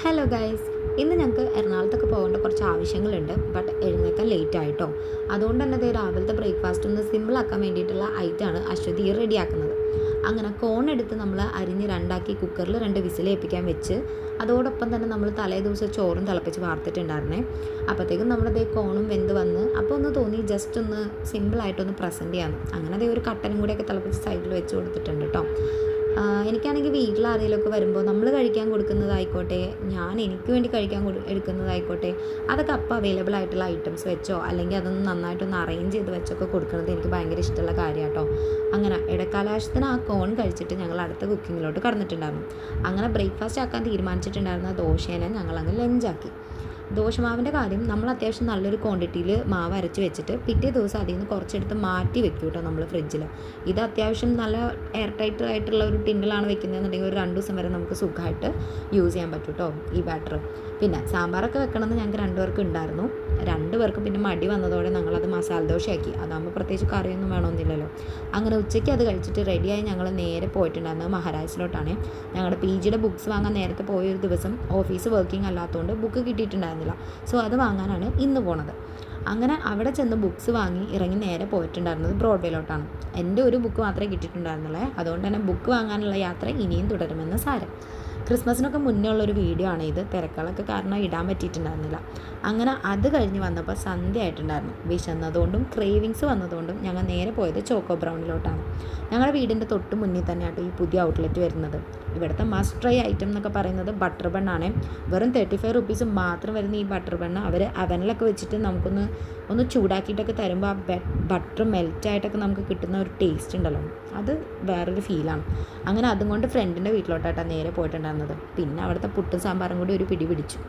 Hello guys, ഇന്ന് ഞങ്ങൾക്ക് എറണാകുളത്തൊക്കെ പോകേണ്ട കുറച്ച് ആവശ്യങ്ങളുണ്ട്. ബട്ട് എഴുന്നേക്കാൻ ലേറ്റ് ആയിട്ടോ. അതുകൊണ്ട് തന്നെ ഇത് രാവിലത്തെ ബ്രേക്ക്ഫാസ്റ്റ് ഒന്ന് സിമ്പിളാക്കാൻ വേണ്ടിയിട്ടുള്ള ഐറ്റമാണ് അശ്വതി റെഡിയാക്കുന്നത്. അങ്ങനെ കോൺ എടുത്ത് നമ്മൾ അരിഞ്ഞ് രണ്ടാക്കി കുക്കറിൽ 2 വിസിലേൽപ്പിക്കാൻ വെച്ച് അതോടൊപ്പം തന്നെ നമ്മൾ തലേ ദിവസം ചോറും തിളപ്പിച്ച് വാർത്തിട്ടുണ്ടായിരുന്നേ. അപ്പോഴത്തേക്കും നമ്മുടെ കോണും വെന്ത് വന്ന് അപ്പോൾ ഒന്ന് തോന്നി ജസ്റ്റ് ഒന്ന് സിമ്പിളായിട്ടൊന്ന് പ്രസൻറ്റ് ചെയ്യാമെന്ന്. അങ്ങനെ അതേ ഒരു കട്ടനും കൂടെയൊക്കെ തിളപ്പിച്ച് സൈഡിൽ വെച്ച് കൊടുത്തിട്ടുണ്ട് കേട്ടോ. എനിക്കാണെങ്കിൽ വീട്ടിൽ ആരെങ്കിലുമൊക്കെ വരുമ്പോൾ നമ്മൾ കഴിക്കാൻ കൊടുക്കുന്നതായിക്കോട്ടെ, ഞാൻ എനിക്ക് വേണ്ടി കഴിക്കാൻ എടുക്കുന്നതായിക്കോട്ടെ, അതൊക്കെ അപ്പോൾ അവൈലബിൾ ആയിട്ടുള്ള ഐറ്റംസ് വെച്ചോ അല്ലെങ്കിൽ അതൊന്ന് നന്നായിട്ടൊന്ന് അറേഞ്ച് ചെയ്ത് വെച്ചൊക്കെ കൊടുക്കുന്നത് എനിക്ക് ഭയങ്കര ഇഷ്ടമുള്ള കാര്യം കേട്ടോ. അങ്ങനെ ഇടക്കാലാവശ്യത്തിന് ആ കോൺ കഴിച്ചിട്ട് ഞങ്ങൾ അടുത്ത കുക്കിങ്ങിലോട്ട് കടന്നിട്ടുണ്ടായിരുന്നു. അങ്ങനെ ബ്രേക്ക്ഫാസ്റ്റ് ആക്കാൻ തീരുമാനിച്ചിട്ടുണ്ടായിരുന്ന ദോശേനെ ഞങ്ങളങ്ങ് ലഞ്ചാക്കി. ദോശമാവിൻ്റെ കാര്യം, നമ്മൾ അത്യാവശ്യം നല്ലൊരു ക്വാണ്ടിറ്റിയിൽ മാവ് അരച്ച് വെച്ചിട്ട് പിറ്റേ ദിവസം അതിൽ നിന്ന് കുറച്ചെടുത്ത് മാറ്റി വെക്കും കേട്ടോ നമ്മൾ ഫ്രിഡ്ജിൽ. ഇത് അത്യാവശ്യം നല്ല എയർ ടൈറ്റ് ആയിട്ടുള്ള ഒരു ടിന്നിലാണ് വെക്കുന്നതെന്നുണ്ടെങ്കിൽ ഒരു 2 ദിവസം വരെ നമുക്ക് സുഖമായിട്ട് യൂസ് ചെയ്യാൻ പറ്റും കേട്ടോ ഈ ബാറ്റർ. പിന്നെ സാമ്പാറൊക്കെ വെക്കണമെന്ന് ഞങ്ങൾക്ക് 2 പേർക്ക് ഉണ്ടായിരുന്നു. 2 പേർക്ക് പിന്നെ മടി വന്നതോടെ ഞങ്ങളത് മസാല ദോശയാക്കി. അതാകുമ്പോൾ പ്രത്യേകിച്ച് കറിയൊന്നും വേണമെന്നില്ലല്ലോ. അങ്ങനെ ഉച്ചയ്ക്ക് അത് കഴിച്ചിട്ട് റെഡിയായി ഞങ്ങൾ നേരെ പോയിട്ടുണ്ടായിരുന്നത് മഹാരാജസിലോട്ടാണ്. ഞങ്ങളുടെ PGയുടെ ബുക്സ് വാങ്ങാൻ നേരത്തെ പോയൊരു ദിവസം ഓഫീസ് വർക്കിംഗ് അല്ലാത്തതുകൊണ്ട് ബുക്ക് കിട്ടിയിട്ടുണ്ടായിരുന്നില്ല. സോ അത് വാങ്ങാനാണ് ഇന്ന് പോണത്. അങ്ങനെ അവിടെ ചെന്ന് ബുക്സ് വാങ്ങി ഇറങ്ങി നേരെ പോയിട്ടുണ്ടായിരുന്നത് ബ്രോഡ്വേയിലോട്ടാണ്. എൻ്റെ ഒരു ബുക്ക് മാത്രമേ കിട്ടിയിട്ടുണ്ടായിരുന്നുള്ളൂ. അതുകൊണ്ട് തന്നെ ബുക്ക് വാങ്ങാനുള്ള യാത്ര ഇനിയും തുടരുമെന്ന് സാരം. ക്രിസ്മസിനൊക്കെ മുന്നേ ഉള്ളൊരു വീഡിയോ ആണ് ഇത്. തിരക്കുകളൊക്കെ കാരണം ഇടാൻ പറ്റിയിട്ടുണ്ടായിരുന്നില്ല. അങ്ങനെ അത് കഴിഞ്ഞ് വന്നപ്പോൾ സന്ധ്യ ആയിട്ടുണ്ടായിരുന്നു. വിശന്നതുകൊണ്ടും ക്രേവിങ്സ് വന്നതുകൊണ്ടും ഞങ്ങൾ നേരെ പോയത് ചോക്കോ ബ്രൗണിലോട്ടാണ്. ഞങ്ങളുടെ വീടിൻ്റെ തൊട്ട് മുന്നിൽ തന്നെയാട്ടോ ഈ പുതിയ ഔട്ട്ലെറ്റ് വരുന്നത്. ഇവിടുത്തെ മസ്റ്റ് ട്രൈ ഐറ്റം എന്നൊക്കെ പറയുന്നത് ബട്ടർ ബണ്ണാണ്. വെറും 35 റുപ്പീസ് മാത്രം വരുന്ന ഈ ബട്ടർ ബണ്ണ് അവർ അവനിലൊക്കെ വെച്ചിട്ട് നമുക്കൊന്ന് ചൂടാക്കിയിട്ടൊക്കെ തരുമ്പോൾ ആ ബട്ടർ മെൽറ്റായിട്ടൊക്കെ നമുക്ക് കിട്ടുന്ന ഒരു ടേസ്റ്റ് ഉണ്ടല്ലോ, അത് വേറൊരു ഫീലാണ്. അങ്ങനെ അതും കൊണ്ട് ഫ്രണ്ടിൻ്റെ വീട്ടിലോട്ടാണ് നേരെ പോയിട്ടുണ്ടായിരുന്നത്. പിന്നെ അവിടുത്തെ പുട്ടും സാമ്പാറും കൂടി ഒരു പിടി പിടിച്ചു.